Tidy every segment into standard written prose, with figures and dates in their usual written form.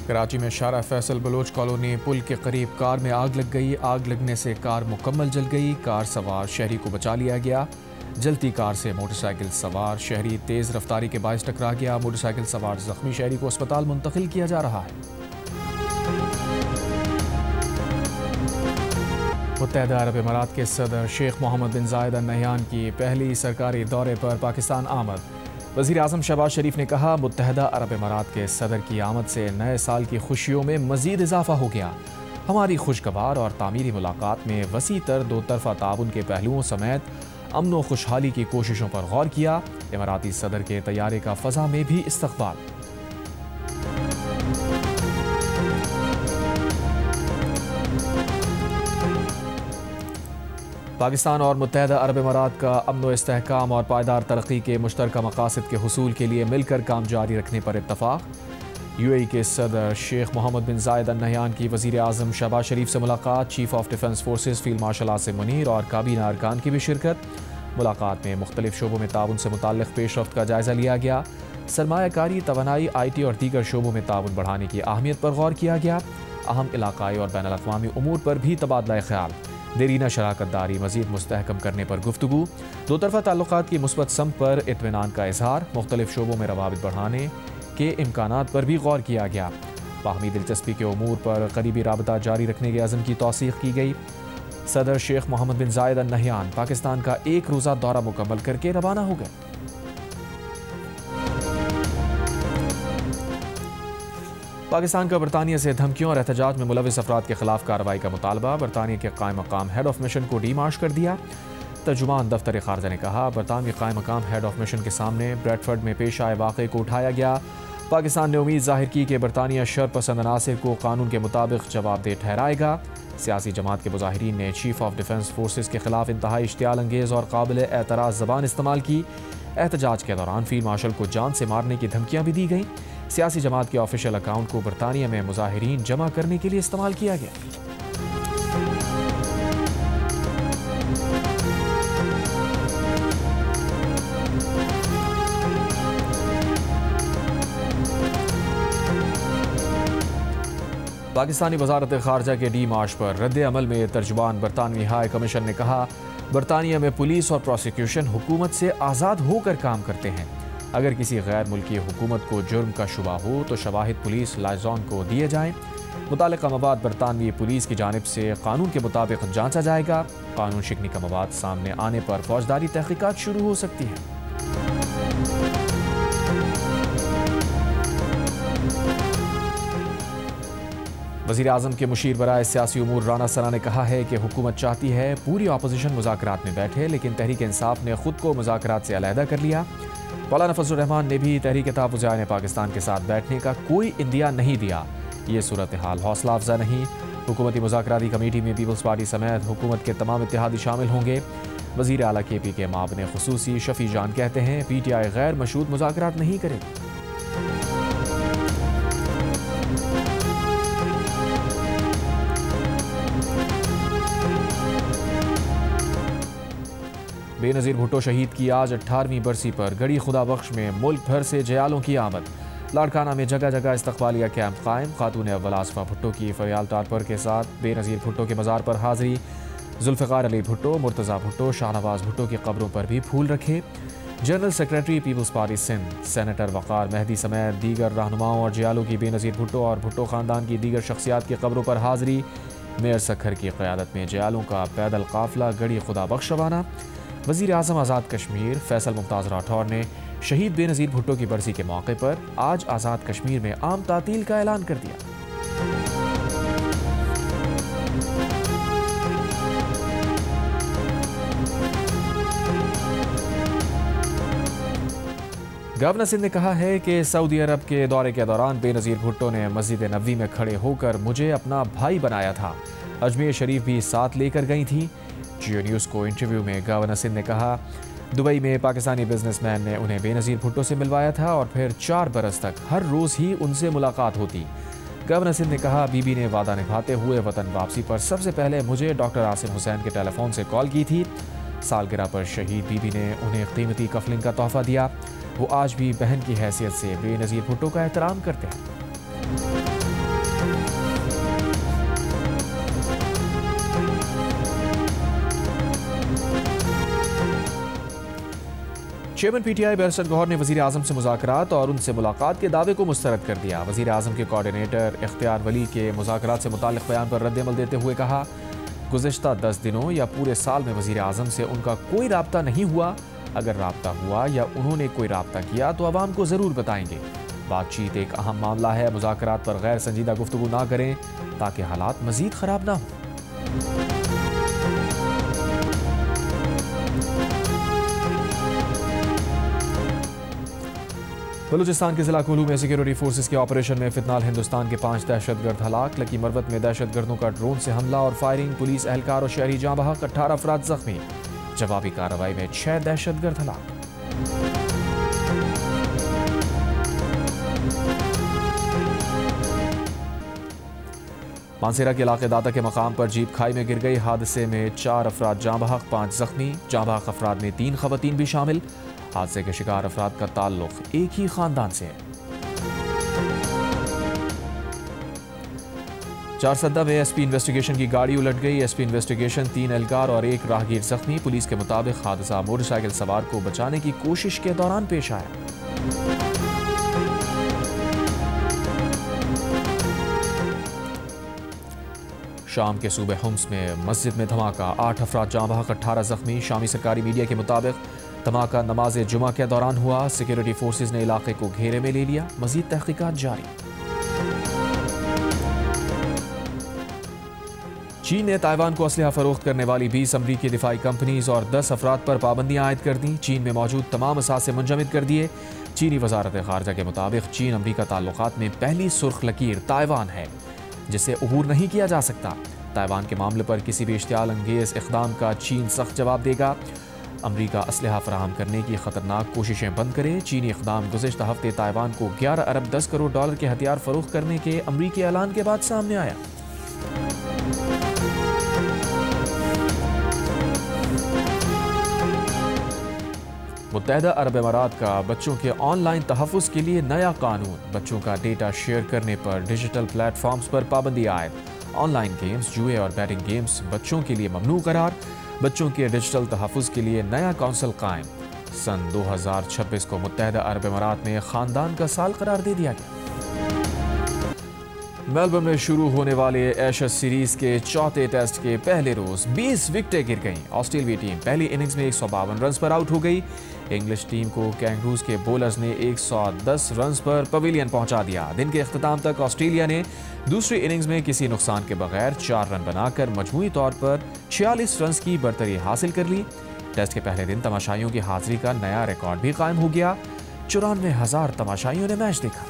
कराची में शारा Faisal Bloch colony पुल के करीब कार में आग लग गई। आग लगने से कार मुकम्मल जल गई। कार सवार शहरी को बचा लिया गया। जलती कार से मोटरसाइकिल सवार शहरी तेज़ रफ्तारी के बायस टकरा गया। मोटरसाइकिल सवार जख्मी शहरी को अस्पताल मुंतकिल किया जा रहा है। मुत्तहदा अरब अमारात के सदर शेख मोहम्मद बिन जायद अल नहयान की पहली सरकारी दौरे पर पाकिस्तान आमद। वज़ीर आज़म शहबाज शरीफ ने कहा, मुत्तहदा अरब अमारात के सदर की आमद से नए साल की खुशियों में मज़ीद इजाफा हो गया। हमारी खुशगवार और तामीरी मुलाकात में वसी तर दो तरफ़ा ताउन के पहलुओं समेत अमन व खुशहाली की कोशिशों पर गौर किया। इमाराती सदर के तैयारे का फ़ज़ा में भी इस्तक़बाल। पाकिस्तान और मुत्तहदा अरब अमारात का अमन व इस्तेहकाम और पायदार तरक्की के मुश्तरका मकासद के हुसूल के लिए मिलकर काम जारी रखने पर इत्तफ़ाक़। UAE के सदर शेख मोहम्मद बिन जायद अल नहयान की वज़ीर आज़म शहबाज शरीफ से मुलाकात। Chief of defence forces field marshal Asim Munir और काबीना अरकान की भी शिरकत। मुलाकात में मुख्तलिफ शोबों में ताउन से मुताल्लिक़ पेशरफ्त का जायज़ा लिया गया। सरमायाकारी, तवानाई, IT और दीगर शोबों में ताउन बढ़ाने की अहमियत पर गौर किया गया। अहम इलाक़ाई और बैनुल अक़वामी उमूर पर भी तबादला ख़याल। देरीना शराकतदारी मज़ीद मुस्तहकम करने पर गुफ्तगू। दो तरफ़ा ताल्लुक़ात की मुस्बत समत पर इत्मीनान का इजहार। मुख्तलिफ शोबों में रवाबित बढ़ाने के इम्कानात पर भी गौर किया गया। बाहमी दिलचस्पी के उमूर पर करीबी राबता जारी रखने के अज़म की तौसीक़ की गई। सदर शेख मोहम्मद बिन जायद अल नहयान पाकिस्तान का एक रोज़ा दौरा मुकम्मल करके रवाना हो गए। पाकिस्तान का बरतानिया से धमकियों और एहतजाज में मुलविस अफराद के खिलाफ कार्रवाई का मुतालबा। बरतानिया के कायम मकाम हेड ऑफ मिशन को डीमार्श कर दिया। तर्जुमान दफ्तर खारजा ने कहा, बरतानवी कायम मकाम हेड ऑफ मिशन के सामने ब्रेडफर्ड में पेश आए वाक़े को उठाया गया। पाकिस्तान ने उम्मीद जाहिर की कि बरतानिया शर पसंद अनासिर को कानून के मुताबिक जवाबदेह ठहराएगा। सियासी जमात के मुजाहिरीन ने चीफ ऑफ डिफेंस फोर्सेस के खिलाफ इंतहाई इश्तियाल अंगेज़ और काबिल एतराज़ ज़बान इस्तेमाल की। एहतजाज के दौरान फील्ड मार्शल को जान से मारने की धमकियाँ भी दी गईं। सियासी जमात के ऑफिशियल अकाउंट को बरतानिया में मुजाहिरीन जमा करने के लिए इस्तेमाल किया गया। पाकिस्तानी वज़ारत ख़ारजा के डी मार्च पर रद्द अमल में तर्जुमान बरतानवी हाई कमीशन ने कहा, बरतानिया में पुलिस और प्रोसिक्यूशन हुकूमत से आज़ाद होकर काम करते हैं। अगर किसी गैर मुल्की हुकूमत को जुर्म का शुबा हो तो शवाहिद पुलिस लाइजॉन को दिए जाएं। मुतालिका मवाद बरतानवी पुलिस की जानिब से कानून के मुताबिक जांचा जाएगा। कानून शिकनी का मवाद सामने आने पर फौजदारी तहकीकात शुरू हो सकती है। वज़ीर आज़म के मुशीर बराए सियासी उमूर राना सना ने कहा है कि हुकूमत चाहती है पूरी अपोजिशन मुज़ाकरात में बैठे, लेकिन तहरीक इंसाफ ने खुद को मुज़ाकरात से अलहदा कर लिया। मौलाना फजलुर रहमान ने भी तहरीक तहफ़्फ़ुज़ पाकिस्तान के साथ बैठने का कोई इंदिया नहीं दिया। ये सूरत हाल हौसला अफजा नहीं। हुकूमती मुज़ाकराती कमेटी में पीपल्स पार्टी समेत हुकूमत के तमाम इत्तेहादी शामिल होंगे। वज़ीर आला KP के माबने ख़ुसूसी शफ़ी जान कहते हैं, PTI गैर मशरूत मुज़ाकरात नहीं करेगी। बेनज़ीर भुट्टो शहीद की आज 18वीं बरसी पर गड़ी खुदा बख्श में मुल्क भर से जयालों की आमद। लाड़काना में जगह जगह इस्तक़बालिया कैंप कायम। खातून अव्वल आसफा भुट्टो की फरियाल टारपर के साथ बेनज़ीर भुट्टो के मज़ार पर हाज़री। जुल्फ़िकार अली भुट्टो, मुर्तज़ा भुट्टो, शाहनवाज भुट्टो की कब्रों पर भी फूल रखे। General secretary Peoples Party Sindh senator Waqar Mehdi समेत दीगर रहनुमाओं और जयालों की बेनज़ीर भुट्टो और भुट्टो ख़ानदान की दीगर शख्सियात की कब्रों पर हाज़री। मेयर सखर की क़यादत में जयालों का पैदल काफ़िला गड़ी खुदा बख्श रवाना। वज़ीर आज़म आज़ाद कश्मीर फैसल मुमताज़ राठौर ने शहीद बेनज़ीर भुट्टो की बरसी के मौके पर आज आज़ाद कश्मीर में आम तातील का ऐलान कर दिया। गवर्नर सिंध ने कहा है कि सऊदी अरब के दौरे के दौरान बेनज़ीर भुट्टो ने मस्जिद नबवी में खड़े होकर मुझे अपना भाई बनाया था। अजमेर शरीफ भी साथ लेकर गई थी। जियो न्यूज़ को इंटरव्यू में गवर्नर सिंध ने कहा, दुबई में पाकिस्तानी बिजनेसमैन ने उन्हें बेनज़ीर भुट्टो से मिलवाया था और फिर 4 बरस तक हर रोज़ ही उनसे मुलाकात होती। गवर्नर सिंध ने कहा, बीबी ने वादा निभाते हुए वतन वापसी पर सबसे पहले मुझे डॉक्टर आसिम हुसैन के टेलीफोन से कॉल की थी। सालगिरह पर शहीद बीबी ने उन्हें कीमती कफलिंग का तोहफा दिया। वो आज भी बहन की हैसियत से बेनज़ीर भुट्टो का एहतराम करते हैं। चेयरमैन पीटीआई बैरिस्टर गौहर ने वज़ीर आज़म से मुज़ाकरात और उनसे मुलाकात के दावे को मुस्तरद कर दिया। वज़ीर आज़म के कोऑर्डिनेटर इख्तियार वली के मुज़ाकरात से मुताल्लिक़ बयान पर रद्द-ए-अमल देते हुए कहा, गुज़िश्ता 10 दिनों या पूरे साल में वज़ीर आज़म से उनका कोई राब्ता नहीं हुआ। अगर राब्ता हुआ या उन्होंने कोई राब्ता किया तो अवाम को ज़रूर बताएंगे। बातचीत एक अहम मामला है, मुज़ाकरात पर गैर संजीदा गुफ्तगू ना करें ताकि हालात मज़ीद ख़राब ना हों। बलूचिस्तान के जिला कुल्लू में सिक्योरिटी फोर्सेस के ऑपरेशन में फितनाल हिंदुस्तान के 5 दहशतगर्द हलाक। लकी मरवत में दहशतगर्दों का ड्रोन से हमला और फायरिंग, पुलिस एहलकार और शहरी जाँ बहक, 18 अफराद जख्मी। जवाबी कार्रवाई में 6 दहशतगर्द हलाक। मानसेरा के इलाके दाता के मकाम पर जीप खाई में गिर गई। हादसे में 4 अफराद जाँ बहक, 5 जख्मी। जाँ बहक अफराद में 3 खवातीन भी शामिल। हादसे के शिकार अफराद का ताल्लुक एक ही खानदान से है। चारसद्दा में एसपी इन्वेस्टिगेशन की गाड़ी उलट गई। एसपी इन्वेस्टिगेशन 3 एहलकार और 1 राहगीर जख्मी। पुलिस के मुताबिक हादसा मोटरसाइकिल सवार को बचाने की कोशिश के दौरान पेश आया। शाम के सूबे हुम्स में मस्जिद में धमाका, 8 अफराद जाँ बहक, 18 जख्मी। शामी सरकारी मीडिया के मुताबिक धमाका नमाज जुमा के दौरान हुआ। सिक्योरिटी फोर्सेस ने इलाके को घेरे में ले लिया। मजीद तहकीकात जारी। चीन ने ताइवान को असलहा फरोख्त करने वाली 20 अमरीकी दिफाई कंपनीज और 10 अफराद पर पाबंदियां आयद कर दी। चीन में मौजूद तमाम असासे मुंजमद कर दिए। चीनी वजारत खारजा के मुताबिक चीन अमरीका ताल्लुकात में पहली सुर्ख लकीर ताइवान है जिसे अबूर नहीं किया जा सकता। ताइवान के मामले पर किसी भी इश्तियाल अंगेज इक़दाम का चीन सख्त जवाब देगा। अमरीका असलहा फराहम करने की खतरनाक कोशिशें बंद करे। चीनी इक़दाम गुज़िश्ता हफ्ते ताइवान को 11 अरब 10 करोड़ डॉलर के हथियार फरोख्त करने के अमरीकी ऐलान के बाद सामने आया। मुत्तहदा अरब अमारात का बच्चों के ऑनलाइन तहफ़्फ़ुज़ के लिए नया कानून। बच्चों का डेटा शेयर करने पर डिजिटल प्लेटफॉर्म्स पर पाबंदी आयद। ऑनलाइन गेम्स, जुए और बैटिंग गेम्स बच्चों के लिए ममनू करार। बच्चों के डिजिटल तहफ़्फ़ुज़ के लिए नया काउंसिल कायम। सन 2026 को मुत्तहदा अरब अमारात में ख़ानदान का साल करार दे दिया गया। मेलबर्न में शुरू होने वाले एशेज सीरीज के चौथे टेस्ट के पहले रोज 20 विकेटें गिर गईं। ऑस्ट्रेलियाई टीम पहली इनिंग्स में 152 रन पर आउट हो गई। इंग्लिश टीम को कैंगरूज के बॉलर्स ने 110 रन पर पवेलियन पहुंचा दिया। दिन के इख्तिताम तक ऑस्ट्रेलिया ने दूसरी इनिंग्स में किसी नुकसान के बगैर 4 रन बनाकर मजमूई तौर पर 46 रन की बरतरी हासिल कर ली। टेस्ट के पहले दिन तमाशाइयों की हाजिरी का नया रिकॉर्ड भी कायम हो गया। 94,000 तमाशाइयों ने मैच देखा।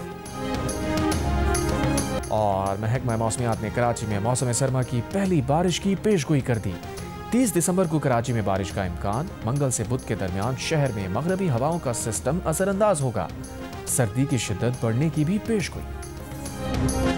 और महकमा मौसमियात ने कराची में मौसम सरमा की पहली बारिश की पेशगोई कर दी। 30 दिसंबर को कराची में बारिश का इम्कान। मंगल से बुध के दरमियान शहर में मगरबी हवाओं का सिस्टम असरअंदाज होगा। सर्दी की शिद्दत बढ़ने की भी पेशगोई।